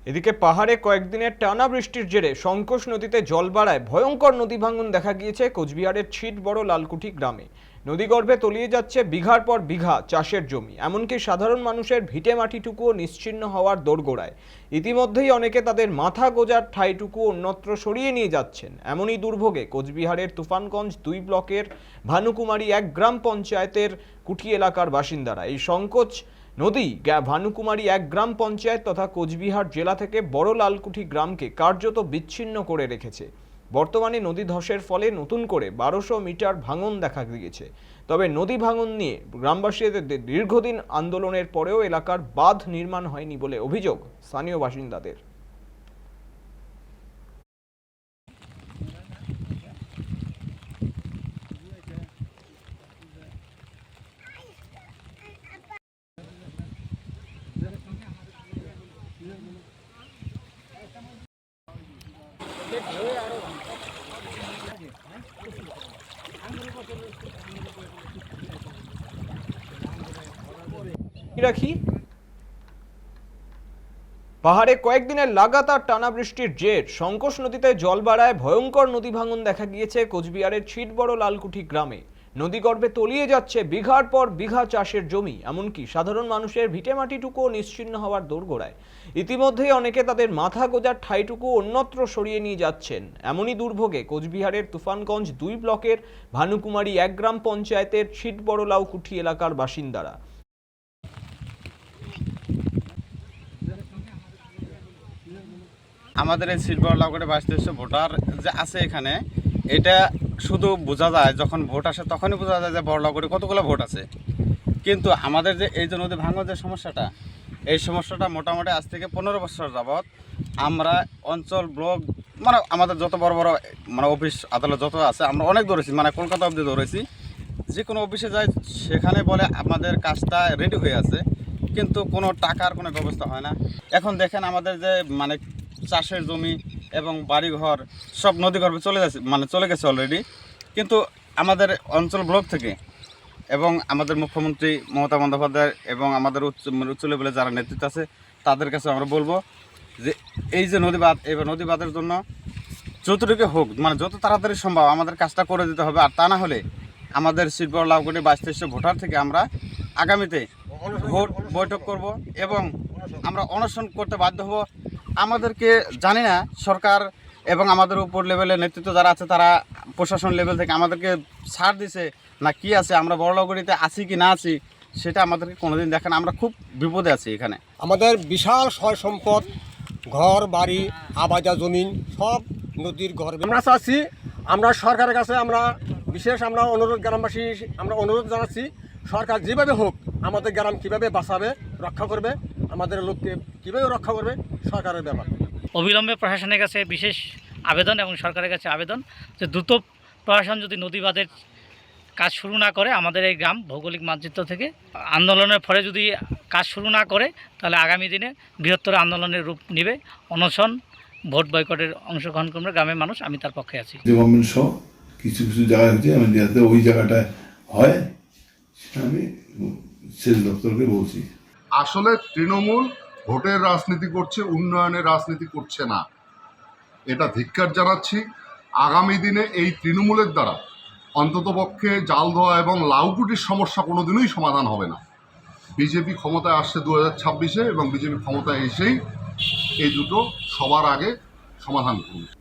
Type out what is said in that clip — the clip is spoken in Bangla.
এদিকে পাহাড়ে কয়েকদিনের টানা বৃষ্টির জেরে সংকোষ নদীতে জল বাড়ায় ভয়ঙ্কর নদী ভাঙন দেখা গিয়েছে কোচবিহারের ছিটবড় লালকুঠি গ্রামে। নদীগর্ভে তলিয়ে যাচ্ছে বিঘার পর বিঘা চাষের জমি, এমনকি সাধারণ মানুষের ভিটে মাটিটুকুও নিশ্চিহ্ন হওয়ার দোরগোড়ায়। ইতিমধ্যেই অনেকে তাদের মাথা গোজার ঠাঁইটুকু অন্যত্র সরিয়ে নিয়ে যাচ্ছেন। এমনই দুর্ভোগে কোচবিহারের তুফানগঞ্জ 2 ব্লকের ভানুকুমারী 1 গ্রাম পঞ্চায়েতের কুঠি এলাকার বাসিন্দারা। এই সংকোচ নদী ভানুকুমারী 1 গ্রাম পঞ্চায়েত তথা কোচবিহার জেলা থেকে বড় লালকুঠি গ্রামকে কার্যত বিচ্ছিন্ন করে রেখেছে। বর্তমানে নদী ধসের ফলে নতুন করে 1200 মিটার ভাঙন দেখা গিয়েছে। তবে নদী ভাঙন নিয়ে গ্রামবাসীদের দীর্ঘদিন আন্দোলনের পরেও এলাকার বাঁধ নির্মাণ হয়নি বলে অভিযোগ স্থানীয় বাসিন্দাদের। রাখি পাহাড়ে কয়েকদিনের লাগাতার টানা বৃষ্টির জের সংকোষ নদীতে জল বাড়ায় ভয়ঙ্কর নদী ভাঙন দেখা গিয়েছে কোচবিহারের ছিটবড় লালকুঠি গ্রামে। নদীগর্ভে তলিয়ে যাচ্ছে বিঘার পর বিঘা চাষের জমি, এমনকি সাধারণ মানুষের ভিটেমাটিটুকুও নিশ্চিহ্ন হওয়ার দোরগোড়ায়। ইতিমধ্যেই অনেকে তাদের মাথা গোজার ঠাঁইটুকু অন্যত্র সরিয়ে নিয়ে যাচ্ছেন। এমনই দুর্ভোগে কোচবিহারের তুফানগঞ্জ 2 ব্লকের ভানুকুমারী 1 গ্রাম পঞ্চায়েতের ছিটবড় লালকুঠি এলাকার বাসিন্দারা। আমাদের এই ছিটবড় লালকুঠি 2200 ভোটার যে আছে এখানে, এটা শুধু বোঝা যায় যখন ভোট আসে, তখনই বোঝা যায় যে বড় লালকুঠি কতগুলো ভোট আছে। কিন্তু আমাদের যে এই যে নদী ভাঙন যে সমস্যাটা, এই সমস্যাটা মোটামুটি আজ থেকে 15 বছর যাবৎ আমরা অঞ্চল ব্লক মানে আমাদের যত বড় বড় মানে অফিস আদালত যত আছে আমরা অনেক দৌড়েছি, মানে কলকাতা অবধি দৌড়েছি। যে কোনো অফিসে যাই সেখানে বলে আমাদের কাজটা রেডি হয়ে আছে, কিন্তু কোনো টাকার কোনো ব্যবস্থা হয় না। এখন দেখেন আমাদের যে মানে চাষের জমি এবং বাড়িঘর সব নদীগর্ভে চলে যাচ্ছে, মানে চলে গেছে অলরেডি। কিন্তু আমাদের অঞ্চল ব্লক থেকে এবং আমাদের মুখ্যমন্ত্রী মমতা বন্দ্যোপাধ্যায় এবং আমাদের উচ্চ লেভেলে যারা নেতৃত্ব আছে তাদের কাছে আমরা বলবো যে এই যে নদীবাঁধ, এবার নদীবাঁধের জন্য যতটুকু হোক মানে যত তাড়াতাড়ি সম্ভব আমাদের কাজটা করে দিতে হবে। আর তা না হলে আমাদের ছিটবড় লালকুঠি 2200 ভোটার থেকে আমরা আগামীতে ভোট বৈঠক করব এবং আমরা অনশন করতে বাধ্য হব। আমাদেরকে জানি না সরকার এবং আমাদের উপর লেভেলের নেতৃত্ব যারা আছে তারা প্রশাসন লেভেল থেকে আমাদেরকে ছাড় দিছে না কি আছে, আমরা বড় লালকুঠিতে আছি কি না আছি সেটা আমাদেরকে কোনোদিন দেখেন। আমরা খুব বিপদে আছি এখানে। আমাদের বিশাল সয় সম্পদ, ঘর বাড়ি আবাদা জমিন সব নদীর গর্ভে। আমরা চাচ্ছি, আমরা সরকারের কাছে আমরা অনুরোধ গ্রামবাসী আমরা অনুরোধ জানাচ্ছি, সরকার যেভাবে হোক আমাদের গ্রাম কীভাবে বাঁচাবে, রক্ষা করবে, আমাদের লোককে কীভাবে রক্ষা করবে সরকারের ব্যাপার। অবিলম্বে প্রশাসনের কাছে বিশেষ আবেদন এবং সরকারের কাছে আবেদন যে দ্রুত প্রশাসন যদি নদীবাঁধের কাজ শুরু না করে আমাদের এই গ্রাম ভৌগোলিক মানচিত্র থেকে আন্দোলনের ফলে যদি কাজ শুরু না করে তাহলে আগামী দিনে বৃহত্তর আন্দোলনের রূপ নেবে। অনশন, ভোট বয়কটের অংশগ্রহণ করবে গ্রামের মানুষ, আমি তার পক্ষে আছি। গভর্নমেন্ট সহ কিছু কিছু জায়গায় হচ্ছে, আমি যাতে ওই জায়গাটায় হয় সেটা আমি সেচ দপ্তরকে বলছি। আসলে তৃণমূল ভোটের রাজনীতি করছে, উন্নয়নের রাজনীতি করছে না, এটা ধিক্কার জানাচ্ছি। আগামী দিনে এই তৃণমূলের দ্বারা অন্ততপক্ষে জাল ধোয়া এবং লাউকুটির সমস্যা কোনোদিনই সমাধান হবে না। বিজেপি ক্ষমতায় আসছে 2026-এ এবং বিজেপি ক্ষমতায় এসেই এই দুটো সবার আগে সমাধান করবে।